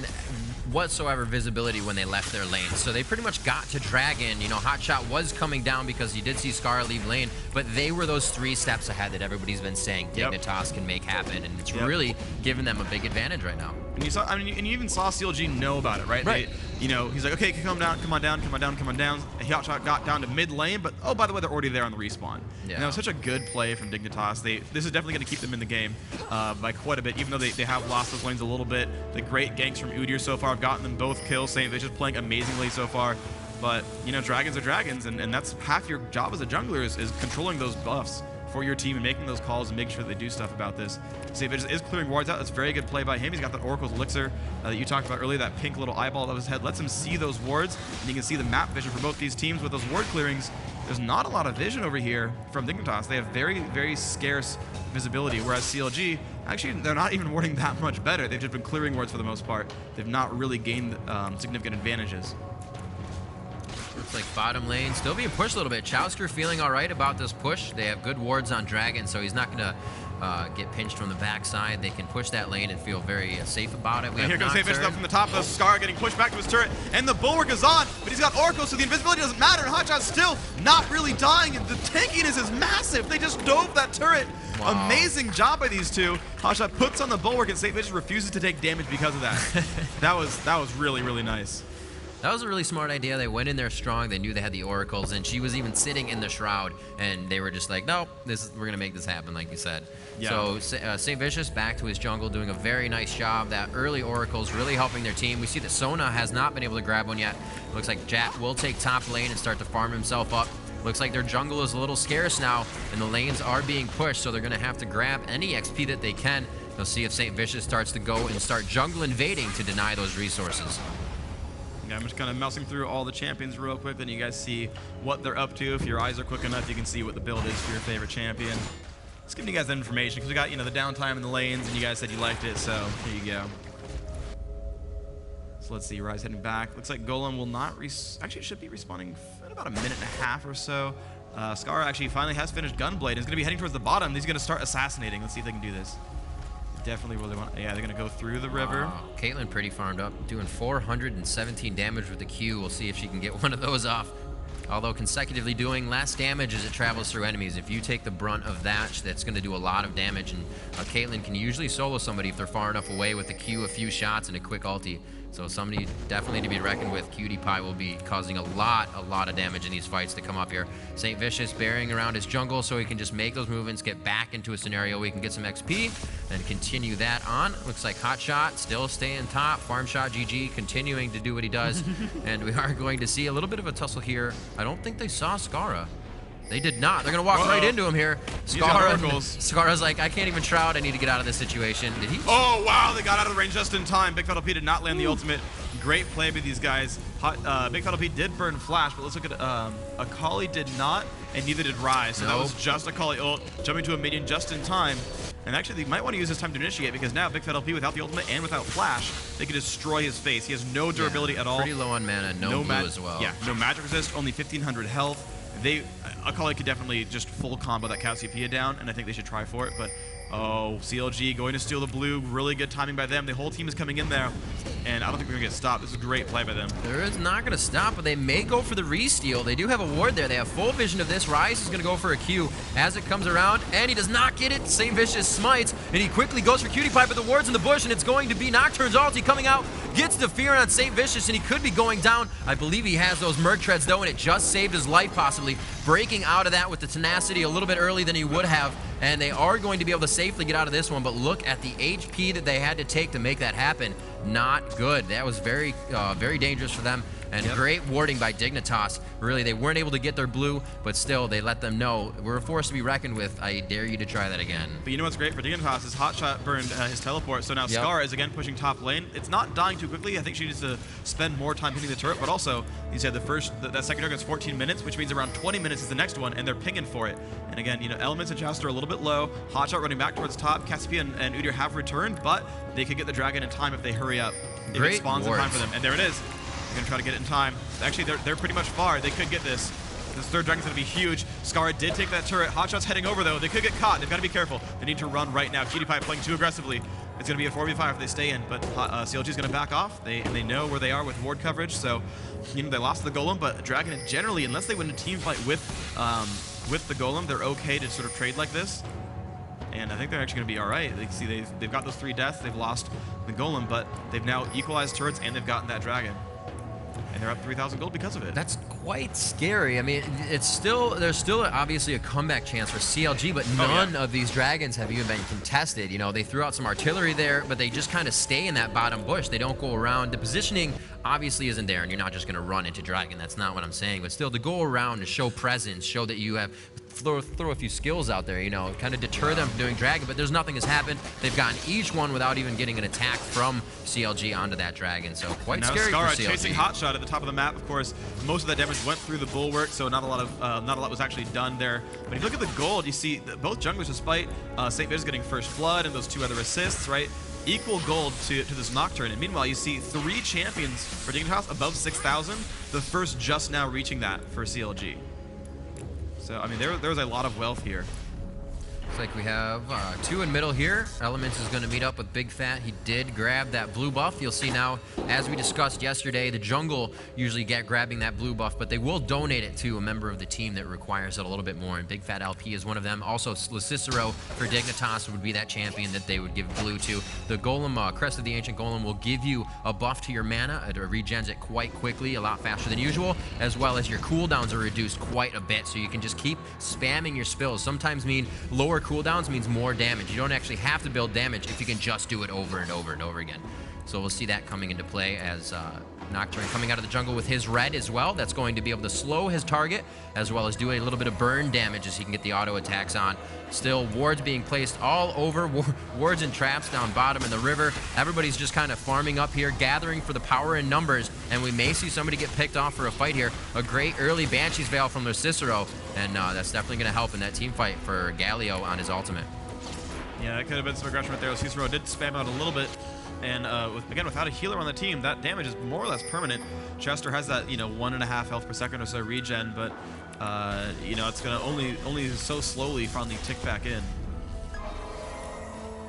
whatsoever visibility when they left their lane. So they pretty much got to Dragon. You know, Hotshot was coming down because you did see Scar leave lane, but they were those 3 steps ahead that everybody's been saying Dignitas can make happen, and it's really giving them a big advantage right now. And you saw, I mean, and you even saw CLG know about it, right? Right. You know, he's like, okay, come down, come on down, come on down, come on down. Hotshot got down to mid lane, but oh, by the way, they're already there on the respawn. Yeah. And that was such a good play from Dignitas. This is definitely going to keep them in the game by quite a bit, even though they have lost those lanes a little bit. The great ganks from Udyr so far have gotten them both kills. St. Vicious playing amazingly so far. But, you know, dragons are dragons, and that's half your job as a jungler is controlling those buffs for your team and making those calls and making sure that they do stuff about this. St. Vicious is clearing wards out. That's a very good play by him. He's got that Oracle's Elixir that you talked about earlier, that pink little eyeball above his head. Lets him see those wards, and you can see the map vision for both these teams with those ward clearings. There's not a lot of vision over here from Dignitas. They have very, very scarce visibility, whereas CLG, actually, they're not even warding that much better. They've just been clearing wards for the most part. They've not really gained significant advantages. Looks like bottom lane still being pushed a little bit. Chowsker feeling all right about this push. They have good wards on Dragon, so he's not going to get pinched from the backside. They can push that lane and feel very safe about it. And here comes St. Vicious up from the top. The Scar getting pushed back to his turret, and the Bulwark is on, but he's got Oracle, so the invisibility doesn't matter, and Hotshot's still not really dying, and the tankiness is massive. They just dove that turret. Wow. Amazing job by these two. Hotshot puts on the Bulwark, and St. Vicious refuses to take damage because of that. that was really, really nice. That was a really smart idea. They went in there strong. They knew they had the oracles, and she was even sitting in the shroud, and they were just like, no, we're going to make this happen, like you said. Yeah. So St. Vicious back to his jungle, doing a very nice job. That early oracles really helping their team. We see that Sona has not been able to grab one yet. Looks like Jack will take top lane and start to farm himself up. Looks like their jungle is a little scarce now, and the lanes are being pushed, so they're going to have to grab any XP that they can. They'll see if St. Vicious starts to go and start jungle invading to deny those resources. Yeah, I'm just kind of mousing through all the champions real quick, then you guys see what they're up to. If your eyes are quick enough, you can see what the build is for your favorite champion. Just giving you guys that information, because we got, you know, the downtime in the lanes, and you guys said you liked it, so here you go. So let's see, Rise heading back. Looks like Golem will not actually, it should be respawning in about a minute and a half or so. Scar actually finally has finished Gunblade, and is going to be heading towards the bottom. He's going to start assassinating. Let's see if they can do this. Definitely really want. Yeah, they're gonna go through the river. Caitlyn pretty farmed up, doing 417 damage with the Q. We'll see if she can get one of those off. Although consecutively doing less damage as it travels through enemies. If you take the brunt of that, that's going to do a lot of damage. And Caitlyn can usually solo somebody if they're far enough away with the Q, a few shots, and a quick ulti. So somebody definitely to be reckoned with. Cutie Pie will be causing a lot of damage in these fights to come up here. St. Vicious burying around his jungle so he can just make those movements, get back into a scenario where he can get some XP, and continue that on. Looks like Hotshot still staying top. Farm Shot GG continuing to do what he does. And we are going to see a little bit of a tussle here. I don't think they saw Skara. They did not. They're going to walk right into him here. Scarra's like, I can't even shroud. I need to get out of this situation. Did he? Oh, wow. They got out of the range just in time. Big Fat LP did not land the ultimate. Great play by these guys. Big Fat LP did burn Flash, but let's look at Akali did not, and neither did Rise. So that was just Akali ult, jumping to a minion just in time. And actually, they might want to use this time to initiate, because now Big Fat LP, without the ultimate and without Flash, they can destroy his face. He has no durability at all. Pretty low on mana, no blue as well. Yeah, no magic resist, only 1,500 health. Akali could definitely just full combo that Cassiopeia down, and I think they should try for it, but oh, CLG going to steal the blue. Really good timing by them. The whole team is coming in there, and I don't think we're going to get stopped. This is a great play by them. There is not going to stop, but they may go for the re-steal. They do have a ward there. They have full vision of this. Rise is going to go for a Q as it comes around, and he does not get it. St. Vicious smites, and he quickly goes for Cutie Pie, but the ward's in the bush, and it's going to be Nocturne's ulti coming out. Gets the fear on St. Vicious, and he could be going down. I believe he has those Merc Treads, though, and it just saved his life, possibly. Breaking out of that with the tenacity a little bit early than he would have, and they are going to be able to safely get out of this one, but look at the HP that they had to take to make that happen. Not good. That was very, very dangerous for them. And great warding by Dignitas. Really, they weren't able to get their blue, but still, they let them know, we're a force to be reckoned with. I dare you to try that again. But you know what's great for Dignitas is Hotshot burned his teleport, so now Scar is again pushing top lane. It's not dying too quickly. I think she needs to spend more time hitting the turret, but also, you said that second turret is 14 minutes, which means around 20 minutes is the next one, and they're pinging for it. And again, you know, Elements and Joust are a little bit low. Hotshot running back towards top. Cassiopeia and Udyr have returned, but they could get the dragon in time if they hurry up. If it spawns in time for them. And there it is. They're going to try to get it in time. Actually, they're pretty much far. They could get this. This third dragon's going to be huge. Scar did take that turret. Hotshot's heading over, though. They could get caught. They've got to be careful. They need to run right now. Cutie Pie playing too aggressively. It's going to be a 4v5 if they stay in, but CLG is going to back off. They know where they are with ward coverage, so you know they lost the golem, but Dragon generally, unless they win a team fight with the golem, they're okay to sort of trade like this. And I think they're actually going to be all right. They see they've got those 3 deaths. They've lost the golem, but they've now equalized turrets and they've gotten that dragon. And they're up 3,000 gold because of it. That's quite scary. I mean, there's still obviously a comeback chance for CLG, but none of these dragons have even been contested. You know, they threw out some artillery there, but they just kind of stay in that bottom bush. They don't go around. The positioning obviously isn't there, and you're not just going to run into dragon. That's not what I'm saying. But still, to go around to show presence, show that you have throw a few skills out there, you know, kind of deter them from doing dragon, but there's nothing has happened. They've gotten each one without even getting an attack from CLG onto that dragon, so quite scary for CLG. Chasing Hotshot at the top of the map, of course. Most of that damage went through the bulwark, so not a lot was actually done there. But if you look at the gold, you see that both junglers, despite St. Vicious getting first blood and those 2 other assists, right? Equal gold to this Nocturne. And meanwhile, you see 3 champions for Dignitas above 6,000. The first just now reaching that for CLG. So, I mean, there was a lot of wealth here. Looks like we have 2 in middle here. Elements is going to meet up with Big Fat. He did grab that blue buff. You'll see now, as we discussed yesterday, the jungle usually grabbing that blue buff, but they will donate it to a member of the team that requires it a little bit more, and Big Fat LP is one of them. Also, Cicero for Dignitas would be that champion that they would give blue to. The Golem, Crest of the Ancient Golem, will give you a buff to your mana. It regens it quite quickly, a lot faster than usual, as well as your cooldowns are reduced quite a bit, so you can just keep spamming your spills. Sometimes mean lower cooldowns means more damage. You don't actually have to build damage if you can just do it over and over and over again. So we'll see that coming into play as Nocturne coming out of the jungle with his red as well. That's going to be able to slow his target as well as do a little bit of burn damage as he can get the auto attacks on. Still, wards being placed all over, wards and traps down bottom in the river. Everybody's just kind of farming up here, gathering for the power in numbers, and we may see somebody get picked off for a fight here. A great early Banshee's Veil from their Cicero, and that's definitely going to help in that team fight for Galio on his ultimate. Yeah, that could have been some aggression right there. Cicero did spam out a little bit, and again, without a healer on the team, that damage is more or less permanent. Chester has that, 1.5 health per second or so regen, but it's gonna only so slowly finally tick back in.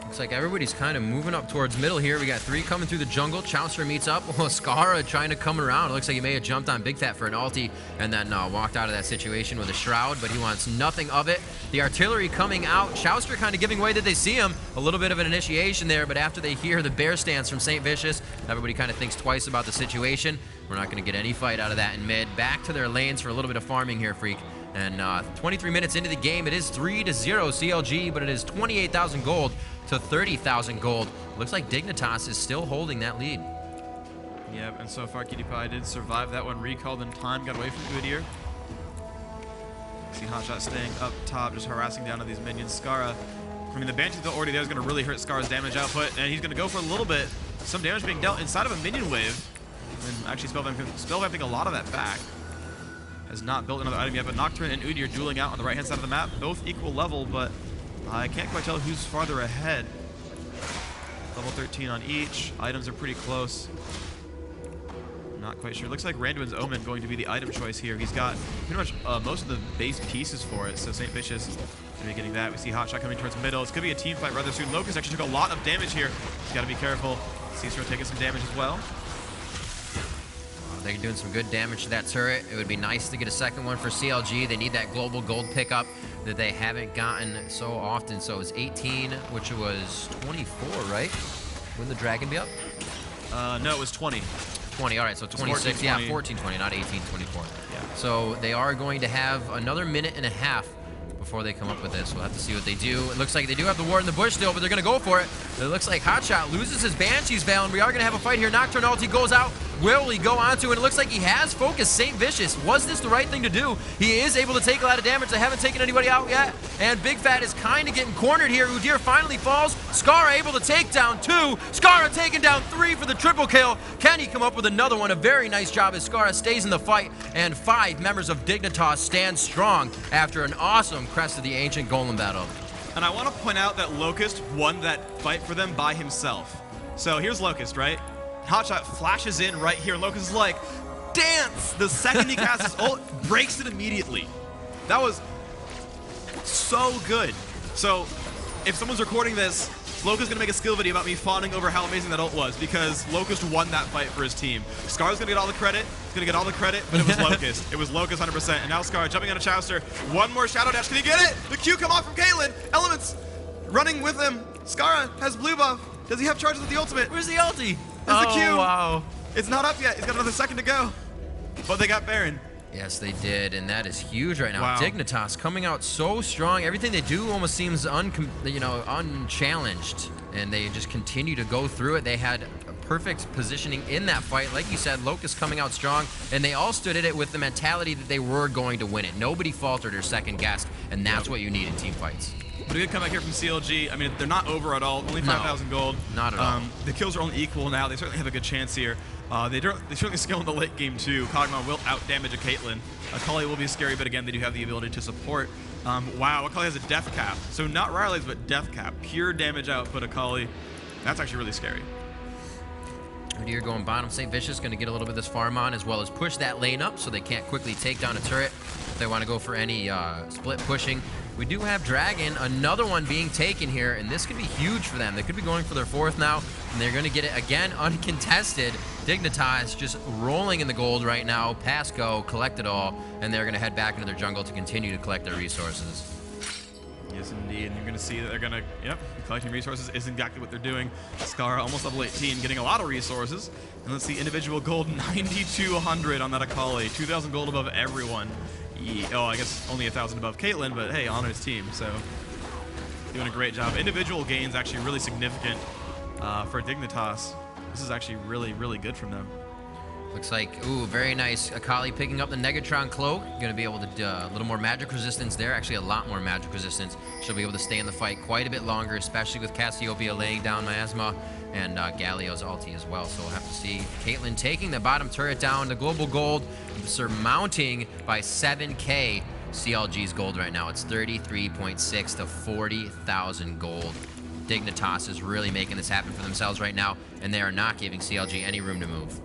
Looks like everybody's kind of moving up towards middle here. We got 3 coming through the jungle. Chaucer meets up. Well, Scara trying to come around. It looks like he may have jumped on Big Fat for an ulti and then walked out of that situation with a shroud, but he wants nothing of it. The artillery coming out. Chaucer kind of giving way that they see him. A little bit of an initiation there, but after they hear the bear stance from St. Vicious, everybody kind of thinks twice about the situation. We're not going to get any fight out of that in mid. Back to their lanes for a little bit of farming here, Freak. And 23 minutes into the game, it is 3-0 CLG, but it is 28,000 gold to 30,000 gold. Looks like Dignitas is still holding that lead. Yep, and so far Cutie Pie did survive that one, recalled in time, got away from Udyr. See Hotshot staying up top, just harassing down on these minions. Scara, I mean, the Banshee's already there is going to really hurt Scara's damage output, and he's going to go for a little bit. Some damage being dealt inside of a minion wave. And actually spell-vamping a lot of that back. Has not built another item yet, but Nocturne and Udi are dueling out on the right-hand side of the map. Both equal level, but I can't quite tell who's farther ahead. Level 13 on each. Items are pretty close. Not quite sure. Looks like Randuin's Omen going to be the item choice here. He's got pretty much most of the base pieces for it, so St. Vicious is going to be getting that. We see Hotshot coming towards middle. It's going to be a team fight rather soon. Locust actually took a lot of damage here. He's got to be careful. Cicero taking some damage as well. They're doing some good damage to that turret. It would be nice to get a second one for CLG. They need that global gold pickup that they haven't gotten so often. So it was 18, which was 24, right? Wouldn't the dragon be up? No, it was 20. 20, all right, so 26, 14, 20. yeah, 14, 20, not 18, 24. Yeah. So they are going to have another minute and a half before they come up with this. We'll have to see what they do. It looks like they do have the ward in the bush still, but they're going to go for it. It looks like Hotshot loses his Banshee's Veil, and we are going to have a fight here. Nocturne ulti goes out. Will he go onto it? It looks like he has focused St. Vicious. Was this the right thing to do? He is able to take a lot of damage. They haven't taken anybody out yet. And Big Fat is kind of getting cornered here. Udyr finally falls. Scara able to take down 2. Scara taking down 3 for the triple kill. Can he come up with another one? A very nice job as Scara stays in the fight. And 5 members of Dignitas stand strong after an awesome Crest of the Ancient Golem battle. And I want to point out that Locust won that fight for them by himself. So here's Locust, right? Hotshot flashes in right here. Locust is like, dance! The second he casts his ult, breaks it immediately. That was so good. So if someone's recording this, Locust is going to make a skill video about me fawning over how amazing that ult was because Locust won that fight for his team. Scar's going to get all the credit. He's going to get all the credit, but it was Locust. It was Locust 100%. And now Scar jumping on a Chowster. One more Shadow Dash. Can he get it? The Q come off from Caitlyn. Elements running with him. Scara has blue buff. Does he have charges with the ultimate? Where's the ulti? There's the Q. Wow. It's not up yet. He's got another second to go. But they got Baron. Yes, they did, and that is huge right now. Wow. Dignitas coming out so strong. Everything they do almost seems unchallenged, and they just continue to go through it. They had a perfect positioning in that fight. Like you said, Locust coming out strong, and they all stood at it with the mentality that they were going to win it. Nobody faltered or second guessed, and that's what you need in team fights. But a good comeback here from CLG. I mean, they're not over at all. Only 5,000 gold. Not at all. The kills are only equal now. They certainly have a good chance here. They certainly scale in the late game too. Kog'Maw will out-damage a Caitlyn. Akali will be scary, but again, they do have the ability to support. Wow, Akali has a death cap. So not Riley's, but death cap. Pure damage output Akali. That's actually really scary. Udyr going bottom. St. Vicious going to get a little bit of this farm on, as well as push that lane up so they can't quickly take down a turret if they want to go for any split pushing. We do have Dragon, another one being taken here, and this could be huge for them. They could be going for their 4th now, and they're going to get it again uncontested. Dignitas just rolling in the gold right now. Pass go, collect it all, and they're going to head back into their jungle to continue to collect their resources. Yes, indeed. And you're going to see that they're going to, collecting resources is exactly what they're doing. Scara, almost level 18, getting a lot of resources. And let's see, individual gold, 9,200 on that Akali. 2,000 gold above everyone. Oh, I guess only 1,000 above Caitlyn, but hey, on his team, so doing a great job. Individual gains actually really significant for Dignitas. This is actually really, really good from them. Looks like, ooh, very nice. Akali picking up the Negatron Cloak. Going to be able to do a little more magic resistance there. Actually, a lot more magic resistance. She'll be able to stay in the fight quite a bit longer, especially with Cassiopeia laying down Miasma and Galio's ulti as well. So we'll have to see Caitlyn taking the bottom turret down. The global gold surmounting by 7K CLG's gold right now. It's 33.6 to 40,000 gold. Dignitas is really making this happen for themselves right now, and they are not giving CLG any room to move.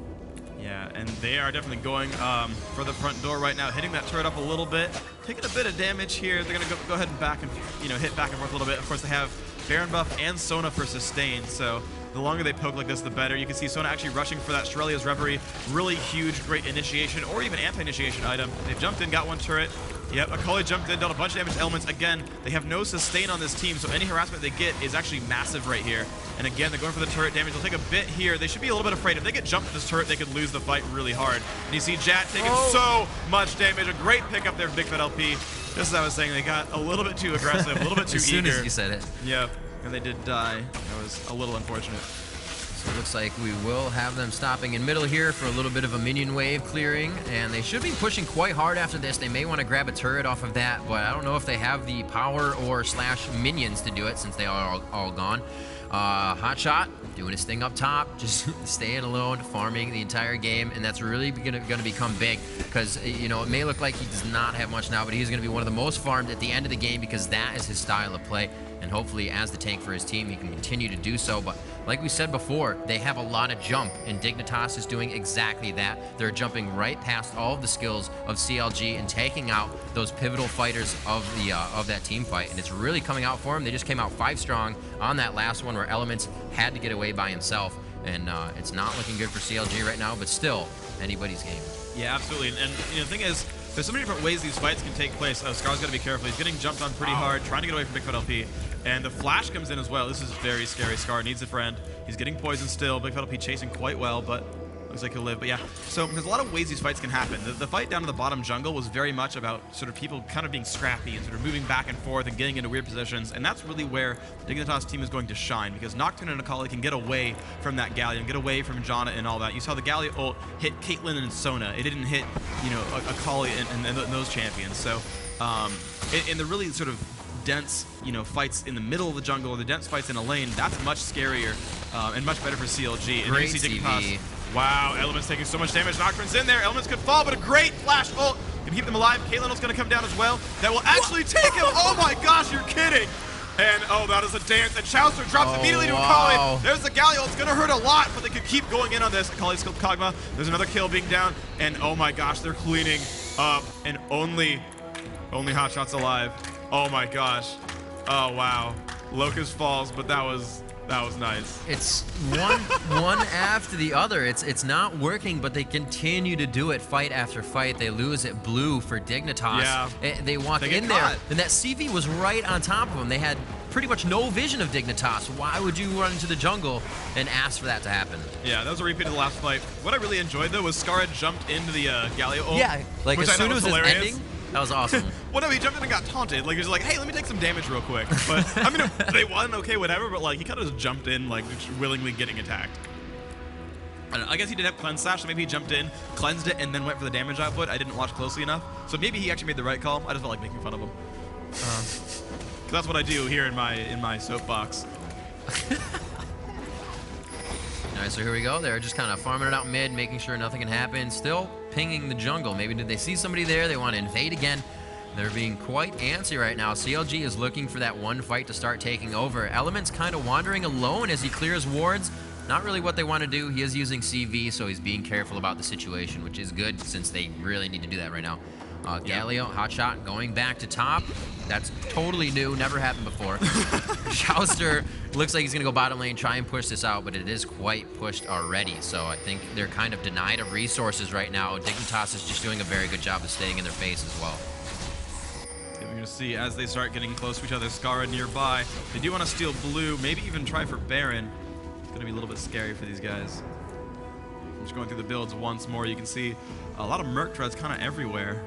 Yeah, and they are definitely going for the front door right now, hitting that turret up a little bit, taking a bit of damage here. They're going to go ahead and hit back and forth a little bit. Of course, they have Baron buff and Sona for sustain, so the longer they poke like this, the better. You can see Sona actually rushing for that Shurelya's Reverie. Really huge, great initiation or even anti-initiation item. They jumped in, got one turret. Yep, Akali jumped in, dealt a bunch of damage to elements. Again, they have no sustain on this team, so any harassment they get is actually massive right here. And again, they're going for the turret damage. They'll take a bit here. They should be a little bit afraid. If they get jumped to this turret, they could lose the fight really hard. And you see Jat taking so much damage. A great pickup there for Big Fat LP. Just as I was saying, they got a little bit too aggressive, a little bit too as eager. As soon as you said it. Yep, and they did die. That was a little unfortunate. So it looks like we will have them stopping in middle here for a little bit of a minion wave clearing, and they should be pushing quite hard after this. They may want to grab a turret off of that, but I don't know if they have the power or slash minions to do it since they are all gone. Hotshot doing his thing up top, just staying alone, farming the entire game, and that's really going to become big because, you know, it may look like he does not have much now, but he's going to be one of the most farmed at the end of the game because that is his style of play, and hopefully as the tank for his team, he can continue to do so. But like we said before, they have a lot of jump, and Dignitas is doing exactly that. They're jumping right past all of the skills of CLG and taking out those pivotal fighters of that team fight, and it's really coming out for them. They just came out 5 strong on that last one where Elements had to get away by himself, and it's not looking good for CLG right now, but still anybody's game. Yeah, absolutely. And you know, the thing is, there's so many different ways these fights can take place. Scar's got to be careful. He's getting jumped on pretty hard, trying to get away from Big Fat LP. And the flash comes in as well. This is very scary. Scar needs a friend. He's getting poisoned still. Big Fat LP chasing quite well, but looks like he'll live. But yeah, so there's a lot of ways these fights can happen. The fight down to the bottom jungle was very much about sort of people kind of being scrappy and sort of moving back and forth and getting into weird positions. And that's really where the Dignitas team is going to shine, because Nocturne and Akali can get away from that Galleon, get away from Janna and all that. You saw the Galleon ult hit Caitlyn and Sona. It didn't hit, you know, Akali and those champions. So in the really sort of dense, you know, fights in the middle of the jungle or the dense fights in a lane, that's much scarier and much better for CLG. And great you see Dignitas. CV. Wow, Element's taking so much damage. Nocturne's in there. Elements could fall, but a great flash ult can keep them alive. Caitlyn ult's going to come down as well. That will actually take him. Oh my gosh, you're kidding. And oh, that is a dance. And Chauster drops immediately to Akali. There's the Galio. It's going to hurt a lot, but they could keep going in on this. Akali's killed Kog'Maw. There's another kill being down. And oh my gosh, they're cleaning up. And only Hotshot's alive. Oh my gosh. Oh wow. Locust falls, but that was nice. It's one after the other. It's not working, but they continue to do it fight after fight. They lose at blue for Dignitas. Yeah. They walk in there, and that CV was right on top of them. They had pretty much no vision of Dignitas. Why would you run into the jungle and ask for that to happen? Yeah, that was a repeat of the last fight. What I really enjoyed, though, was Scar had jumped into the Galio ult. Yeah, like as soon as it was ending, that was awesome. Well, no, he jumped in and got taunted. Like, he was like, hey, let me take some damage real quick. But, I mean, they won, okay, whatever, but, like, he kind of just jumped in, like, just willingly getting attacked. I don't know, I guess he did have Cleanse Slash, so maybe he jumped in, cleansed it, and then went for the damage output. I didn't watch closely enough. So maybe he actually made the right call. I just felt like making fun of him. Because that's what I do here in my soapbox. All right, so here we go. They're just kind of farming it out mid, making sure nothing can happen. Still pinging the jungle. Maybe did they see somebody there? They want to invade again. They're being quite antsy right now. CLG is looking for that one fight to start taking over. Element's kind of wandering alone as he clears wards. Not really what they want to do. He is using CV, so he's being careful about the situation, which is good since they really need to do that right now. Galio, Hotshot going back to top. That's totally new, never happened before. Chauster looks like he's going to go bottom lane, try and push this out, but it is quite pushed already. So I think they're kind of denied of resources right now. Dignitas is just doing a very good job of staying in their face as well. We're going to see as they start getting close to each other, Skara nearby. They do want to steal blue, maybe even try for Baron. It's going to be a little bit scary for these guys. I'm just going through the builds once more. You can see a lot of Merc treads kind of everywhere.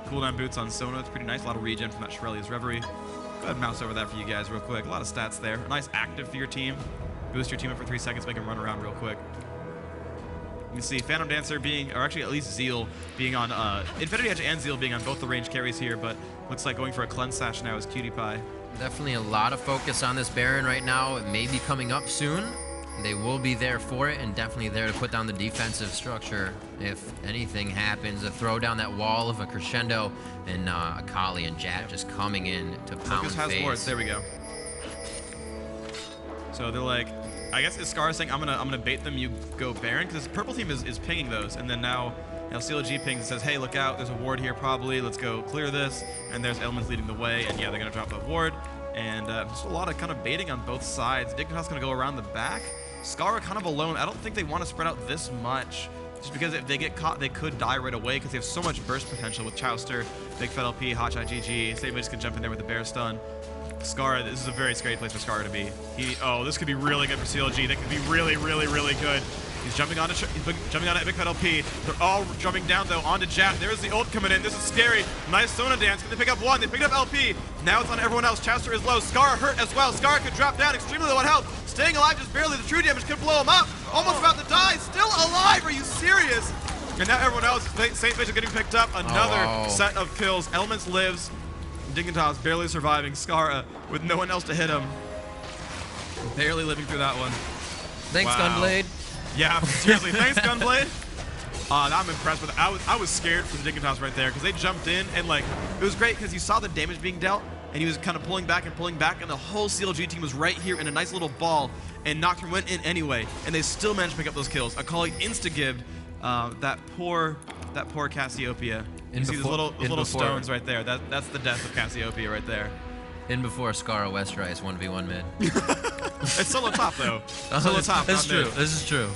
Cooldown boots on Sona, it's pretty nice. A lot of regen from that Shirelli's Reverie. Go ahead and mouse over that for you guys real quick. A lot of stats there. A nice active for your team. Boost your team up for 3 seconds, make them run around real quick. You can see Phantom Dancer being, or actually at least Zeal being on, Infinity Edge and Zeal being on both the range carries here, but looks like going for a Cleanse Sash now is Cutie Pie. Definitely a lot of focus on this Baron right now. It may be coming up soon. They will be there for it, and definitely there to put down the defensive structure if anything happens. A throw down that wall of a crescendo, and Akali and Jat just coming in to pound Focus has face. wards. There we go. So they're like, I guess is Scar saying I'm gonna bait them. You go Baron because this purple team is pinging those, and then now CLG pings and says, hey, look out, there's a ward here probably. Let's go clear this, and there's Elements leading the way, and yeah, they're gonna drop that ward. And just a lot of kind of baiting on both sides. Dignitas gonna go around the back. Skara kind of alone. I don't think they want to spread out this much, just because if they get caught, they could die right away because they have so much burst potential with Chauster, Big Fat LP, Hotshot GG. So anybody just can jump in there with the bear stun. Skara, this is a very scary place for Skara to be. Oh, this could be really good for CLG. That could be really, really, really good. He's jumping on at Big Fat LP. They're all jumping down though onto Jat. There's the ult coming in. This is scary. Nice Sona dance. Can they pick up one? They picked up LP. Now it's on everyone else. Chester is low. Scar hurt as well. Scar could drop down extremely low on health. Staying alive just barely. The true damage could blow him up. Almost about to die. Still alive. Are you serious? And now everyone else, St. Fish is getting picked up. Another set of kills. Elements lives. Dignitas barely surviving. Scar with no one else to hit him. Barely living through that one. Thanks, Gunblade. Yeah, seriously, thanks, Gunblade. I'm impressed with it. I was scared for the Dignitas right there because they jumped in and like it was great because you saw the damage being dealt and he was kind of pulling back and the whole CLG team was right here in a nice little ball and Nocturne went in anyway and they still managed to pick up those kills. Akali insta-gibbed that poor Cassiopeia. You see those little stones right there. That's the death of Cassiopeia right there. In before Scara Westrice 1v1 mid. It's solo top though. Solo top. That's true. This is true.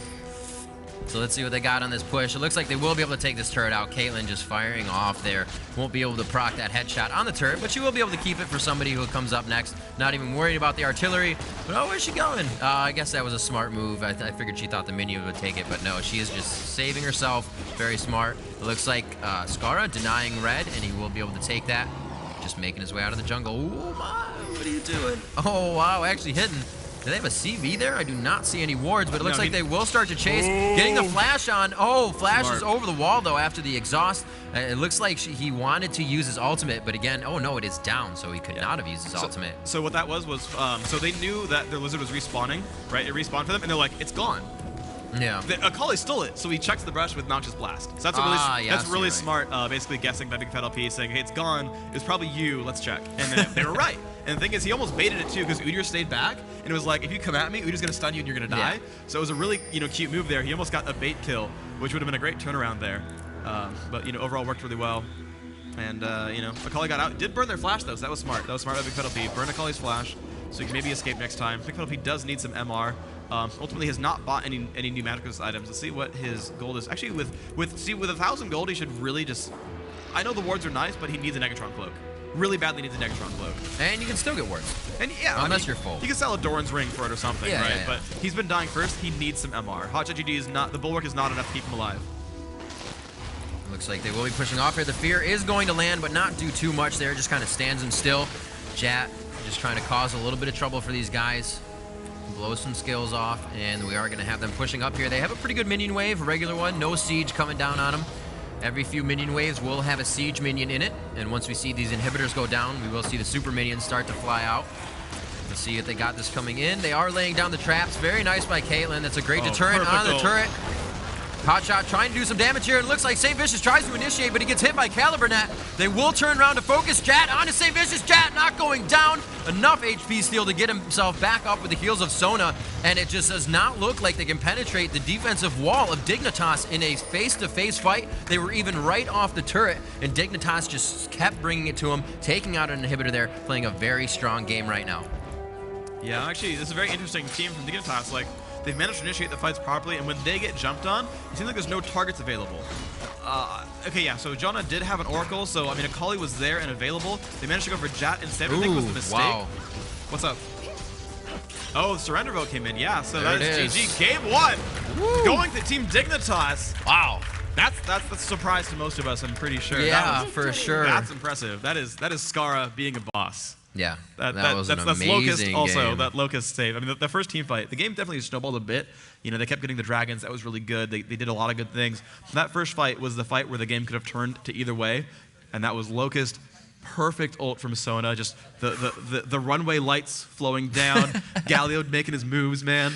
So let's see what they got on this push. It looks like they will be able to take this turret out. Caitlyn just firing off there. Won't be able to proc that headshot on the turret, but she will be able to keep it for somebody who comes up next. Not even worried about the artillery. But oh, where's she going? I guess that was a smart move. I figured she thought the minion would take it, but no, she is just saving herself. Very smart. It looks like Scara denying red, and he will be able to take that. Just making his way out of the jungle. Oh my, what are you doing? Oh wow, actually hitting. Do they have a CV there? I do not see any wards, but it looks like they will start to chase. Getting the flash on. Oh, flash is over the wall though after the exhaust. It looks like he wanted to use his ultimate, but again, oh no, it is down, so he could not have used his ultimate. So what that was, so they knew that their lizard was respawning, right? It respawned for them, and they're like, it's gone. Yeah. Akali stole it, so he checks the brush with Noxious Blast. So that's really smart, basically guessing by Big Fat LP, saying, hey, it's gone. It was probably you. Let's check. And then they were right. And the thing is, he almost baited it too, because Udyr stayed back, and it was like, if you come at me, Udyr's going to stun you and you're going to die. Yeah. So it was a really cute move there. He almost got a bait kill, which would have been a great turnaround there. But overall worked really well. And Akali got out. Did burn their flash though, so that was smart. That was smart by Big Fat LP. Burn Akali's flash, so he can maybe escape next time. Big Fat LP does need some MR. Ultimately has not bought any new Magicus items. Let's see what his gold is. Actually, with 1,000 gold, he should really just. I know the wards are nice, but he needs a Negatron cloak. Really badly needs a Negatron cloak. And you can still get wards. And yeah, unless you're full. You can sell a Doran's ring for it or something, right? Yeah. But he's been dying first. He needs some MR. Hotshot GG is not. The bulwark is not enough to keep him alive. Looks like they will be pushing off here. The fear is going to land, but not do too much there. Just kind of stands him still. Jat just trying to cause a little bit of trouble for these guys. Blow some skills off, and we are going to have them pushing up here. They have a pretty good minion wave, a regular one. No siege coming down on them. Every few minion waves will have a siege minion in it, and once we see these inhibitors go down, we will see the super minions start to fly out. Let's see if they got this coming in. They are laying down the traps. Very nice by Caitlyn. That's a great deterrent on the turret. Hotshot trying to do some damage here. It looks like St. Vicious tries to initiate, but he gets hit by Caliburnet. They will turn around to focus. Jat onto St. Vicious. Jat not going down. Enough HP steal to get himself back up with the heals of Sona, and it just does not look like they can penetrate the defensive wall of Dignitas in a face-to-face fight. They were even right off the turret, and Dignitas just kept bringing it to him, taking out an inhibitor there, playing a very strong game right now. Yeah, actually, this is a very interesting team from Dignitas. Like, they've managed to initiate the fights properly, and when they get jumped on, it seems like there's no targets available. Okay, yeah, so Jonah did have an Oracle, so, I mean, Akali was there and available. They managed to go for Jat instead, I think it was a mistake. Wow. What's up? Oh, the surrender vote came in, yeah, so that is GG. Game 1, going to Team Dignitas. Wow. That's a surprise to most of us, I'm pretty sure. Yeah, for sure. That's impressive. That is Scara being a boss. Yeah, that's amazing Locust also, game. that Locust save. I mean, the first team fight, the game definitely snowballed a bit. They kept getting the dragons. That was really good. They did a lot of good things. That first fight was the fight where the game could have turned to either way, and that was Locust. Perfect ult from Sona. Just the runway lights flowing down. Galio making his moves, man.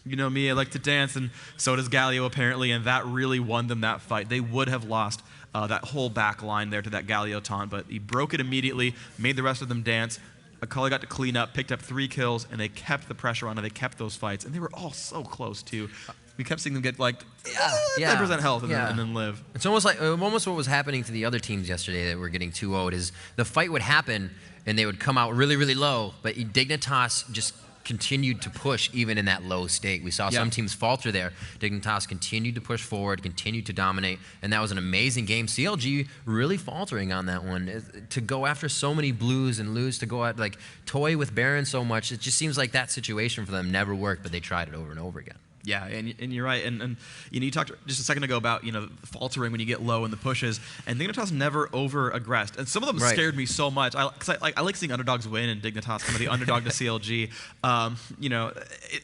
You know me, I like to dance, and so does Galio apparently, and that really won them that fight. They would have lost that whole back line there to that Galio taunt, but he broke it immediately, made the rest of them dance. Akali got to clean up, picked up 3 kills, and they kept the pressure on, and they kept those fights, and they were all so close too. We kept seeing them get like 10% health and then live. It's almost like what was happening to the other teams yesterday that were getting 2-0'd is the fight would happen, and they would come out really, really low, but Dignitas just continued to push even in that low state. We saw some teams falter there. Dignitas continued to push forward, continued to dominate, and that was an amazing game. CLG really faltering on that one. To go after so many blues and lose, to go out, like, toy with Baron so much, it just seems like that situation for them never worked, but they tried it over and over again. Yeah, and you're right. And you talked just a second ago about faltering when you get low in the pushes, and Dignitas never over-aggressed. And some of them scared me so much. I like seeing underdogs win, and Dignitas kind of the underdog to CLG.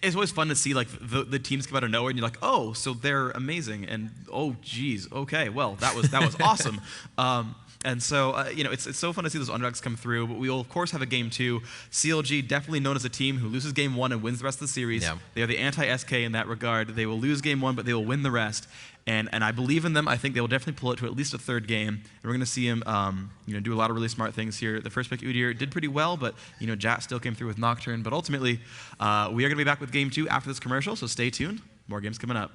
It's always fun to see like the teams come out of nowhere, and you're like, oh, so they're amazing, and oh, geez, okay, well that was awesome. And so, it's so fun to see those underdogs come through, but we will, of course, have a Game 2. CLG, definitely known as a team who loses Game 1 and wins the rest of the series. Yeah. They are the anti-SK in that regard. They will lose Game 1, but they will win the rest. And I believe in them. I think they will definitely pull it to at least a third game. And we're going to see him do a lot of really smart things here. The first pick, Udyr, did pretty well, but Jat still came through with Nocturne. But ultimately, we are going to be back with Game 2 after this commercial, so stay tuned. More games coming up.